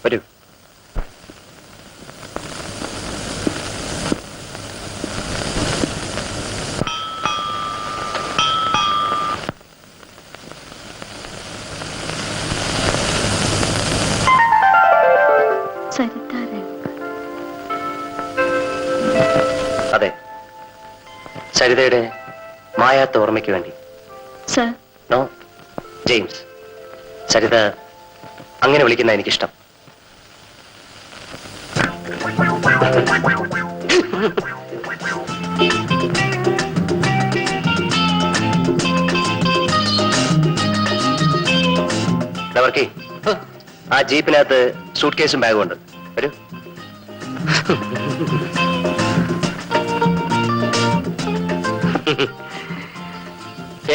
വരൂ. അതെ, സരിതയുടെ മായാത്ത ഓർമ്മയ്ക്ക് വേണ്ടി. നോ ജെയിംസ്, സരിത അങ്ങനെ വിളിക്കുന്ന എനിക്കിഷ്ടം. വർക്കി, ആ ജീപ്പിനകത്ത് സൂട്ട് കേസും ബാഗും ഉണ്ട്. വരൂ.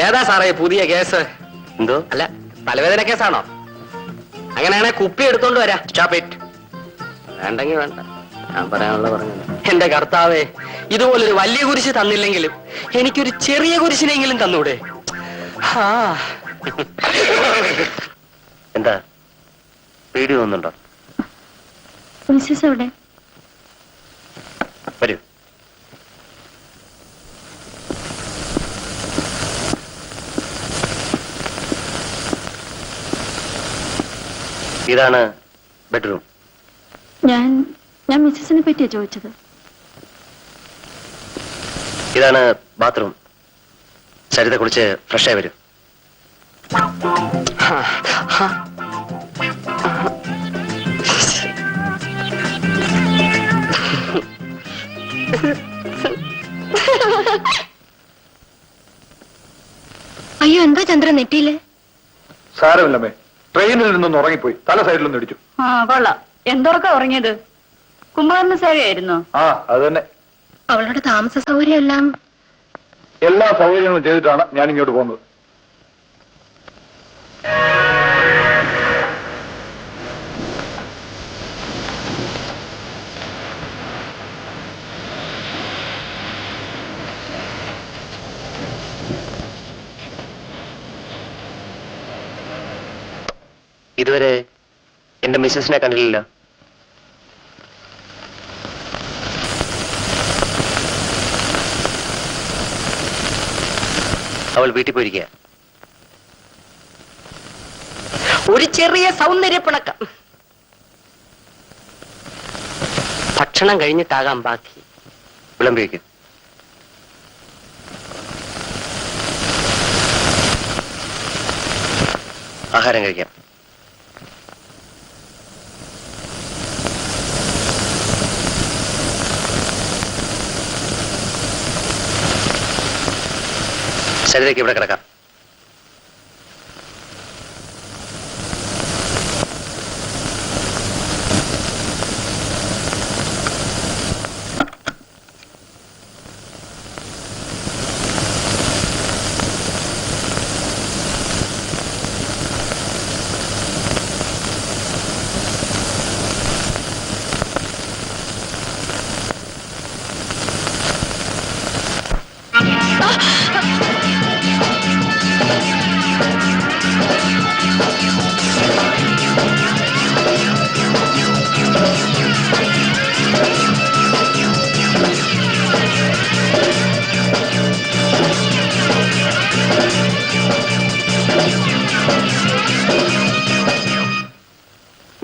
ഏതാ സാറേ പുതിയ കേസ്? എന്തോ? അല്ല, തലവേദന കേസാണോ? അങ്ങനെയാണെ കുപ്പി എടുത്തോണ്ട് വരാം. Stop it. വേണ്ടെങ്കിൽ വേണ്ട, ഞാൻ പറയാനുള്ള പറഞ്ഞു. എന്റെ കർത്താവേ, ഇതുപോലൊരു വലിയ കുരിശ് തന്നില്ലെങ്കിലും എനിക്കൊരു ചെറിയ കുരിശിനെങ്കിലും തന്നൂടെ? എന്താ പേടി തോന്നുന്നുണ്ടോ? മിസ്സസ് എവിടെ? വരൂ. ഇതാണ് ബെഡ്റൂം. ഞാൻ മിസ്സസിനെ പറ്റിയാ ചോദിച്ചത്. ഇതാണ് ബാത്റൂം. സരിത കുളിച്ച് ഫ്രഷായി വരും. അയ്യോ, എന്താ ചന്ദ്രൻ നെറ്റിയില്ലേ? സാരമില്ലമ്മേ, ട്രെയിനിൽ നിന്നൊന്ന് ഉറങ്ങിപ്പോയി, തല സൈഡിലൊന്നും ഇടിച്ചു. കൊള്ളാം. എന്തൊക്കെ ഉറങ്ങിയത്? കുമാരന് സേവയായിരുന്നോ? അത് തന്നെ. അവളുടെ താമസ സൗകര്യം എല്ലാം എല്ലാ സൗകര്യങ്ങളും ചെയ്തിട്ടാണ് ഞാൻ ഇങ്ങോട്ട് പോകുന്നത്. ഇതുവരെ എന്റെ മിസ്സസിനെ കണ്ടിട്ടില്ല. അവൾ വീട്ടിൽ പോയിരിക്കുക. ഒരു ചെറിയ സൗന്ദര്യപ്പിണക്കം. ഭക്ഷണം കഴിഞ്ഞിട്ടാകാം ബാക്കി. വിളമ്പിവെക്കും. ആഹാരം കഴിക്കാം. സരിതയ്ക്ക് ഇവിടെ കിടക്കാം.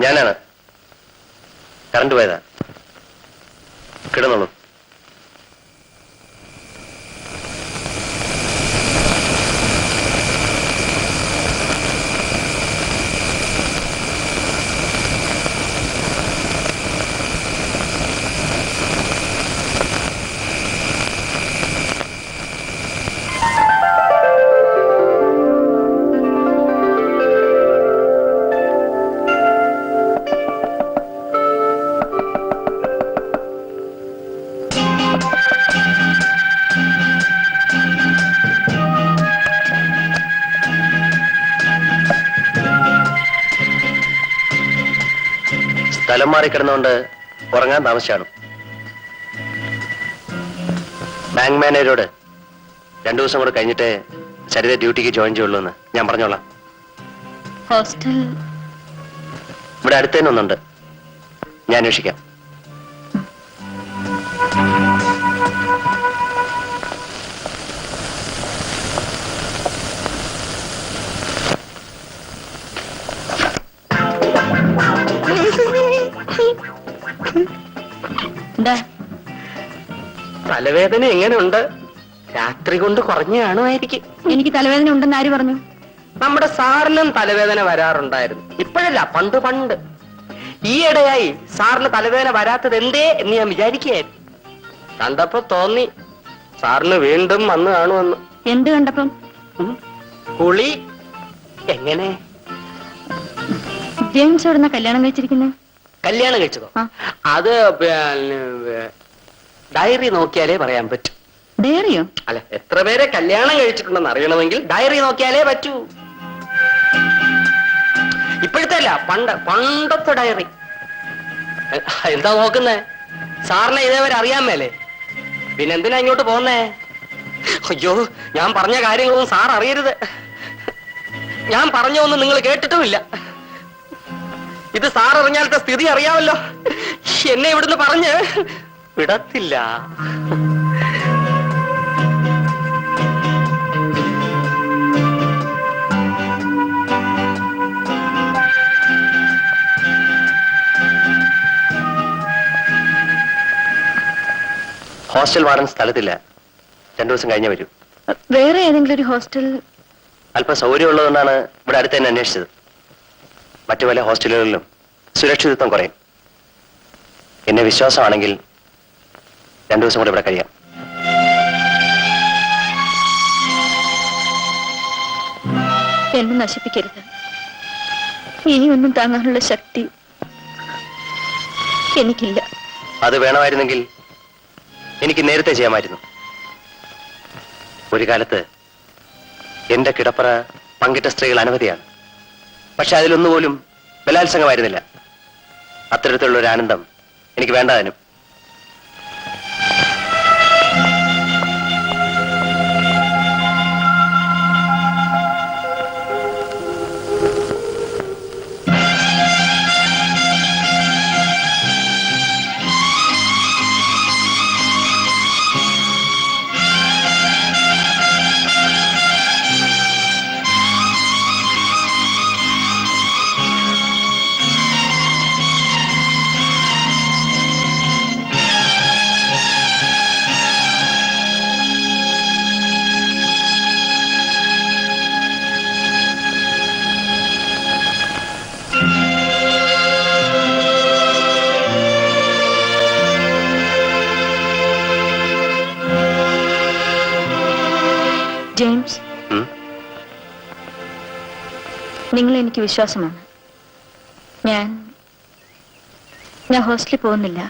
ഞാനാണ്. കറണ്ട് പോയതാ. കിടന്നോളൂ. സ്ഥലം മാറിക്കിടന്നുകൊണ്ട് ഉറങ്ങാൻ താമസിച്ചാണ്. ബാങ്ക് മാനേജരോട് 2 ദിവസം കൂടെ കഴിഞ്ഞിട്ട് സരിത ഡ്യൂട്ടിക്ക് ജോയിൻ ചെയ്യുള്ളൂ എന്ന് ഞാൻ പറഞ്ഞോളാം. ഹോസ്റ്റൽ ഇവിടെ അടുത്ത് തന്നെ ഒന്നുണ്ട്. ഞാൻ അന്വേഷിക്കാം. എന്താ തലവേദന എങ്ങനെയുണ്ട്? രാത്രി കൊണ്ട് കുറഞ്ഞു കാണുമായിരിക്കും. എനിക്ക് തലവേദന ഉണ്ടെന്ന് ആര് പറഞ്ഞു? നമ്മുടെ സാറിനും തലവേദന വരാറുണ്ടായിരുന്നു. ഇപ്പോഴല്ല, പണ്ട് പണ്ട്. ഈയിടെയായി സാറിന് തലവേദന വരാത്തത് എന്തേ എന്ന് ഞാൻ വിചാരിക്കുകയായിരുന്നു. കണ്ടപ്പോ തോന്നി സാറിന് വീണ്ടും വന്ന് കാണുമെന്ന്. എന്ത് കണ്ടപ്പം? കുളി എങ്ങനെ? ജെയിംസ് എവിടുന്ന കല്യാണം കഴിച്ചിരിക്കുന്നത്? കല്യാണം കഴിച്ചതോ? ആ. അത് ഡയറി നോക്കിയാലേ പറയാൻ പറ്റൂ. ഡയറിയോ? അല്ല, എത്ര പേരെ കല്യാണം കഴിച്ചിട്ടുണ്ടെന്ന് അറിയണമെങ്കിൽ ഡയറി നോക്കിയാലേ പറ്റൂ. ഇപ്പോഴത്തെ അല്ല, പണ്ടത്തെ ഡയറി. എന്താ നോക്കുന്നേ? സാറിനെ ഇതേവരെ അറിയാൻ മേലേ? പിന്നെന്തിനാ ഇങ്ങോട്ട് പോന്നേ? അയ്യോ, ഞാൻ പറഞ്ഞ കാര്യങ്ങളൊന്നും സാർ അറിയരുത്. ഞാൻ പറഞ്ഞൊന്നും നിങ്ങൾ കേട്ടിട്ടുമില്ല. ഇത് സാർ അറിഞ്ഞാലത്തെ സ്ഥിതി അറിയാമല്ലോ. എന്നെ ഇവിടുന്ന് പറഞ്ഞ് വിടത്തില്ല. Hostel warden സ്ഥലത്തില്ല. 2 ദിവസം കഴിഞ്ഞേ വരൂ. വേറെ ഏതെങ്കിലും ഒരു ഹോസ്റ്റൽ? അല്പം സൗകര്യമുള്ളതുകൊണ്ടാണ് ഇവിടെ അടുത്ത് തന്നെ അന്വേഷിച്ചത്. മറ്റു പല ഹോസ്റ്റലുകളിലും സുരക്ഷിതത്വം കുറയും. എന്നെ വിശ്വാസമാണെങ്കിൽ 2 ദിവസം കൂടെ ഇവിടെ കഴിയാം. എന്നെ നശിപ്പിക്കരുത്. ഇനി ഒന്നും താങ്ങാനുള്ള ശക്തി എനിക്കില്ല. അത് വേണമായിരുന്നെങ്കിൽ എനിക്ക് നേരത്തെ ചെയ്യാമായിരുന്നു. ഒരു കാലത്ത് എന്റെ കിടപ്പറ പങ്കിട്ട സ്ത്രീകൾ അനവധിയാണ്. പക്ഷെ അതിലൊന്നുപോലും ബലാത്സംഗമായിരുന്നില്ല. അത്തരത്തിലുള്ള ഒരു ആനന്ദം എനിക്ക് വേണ്ടതിനും. ജെയിംസ്, നിങ്ങൾ എനിക്ക് വിശ്വാസമാണ്. ഞാൻ ഹോസ്റ്റലിൽ പോകുന്നില്ല.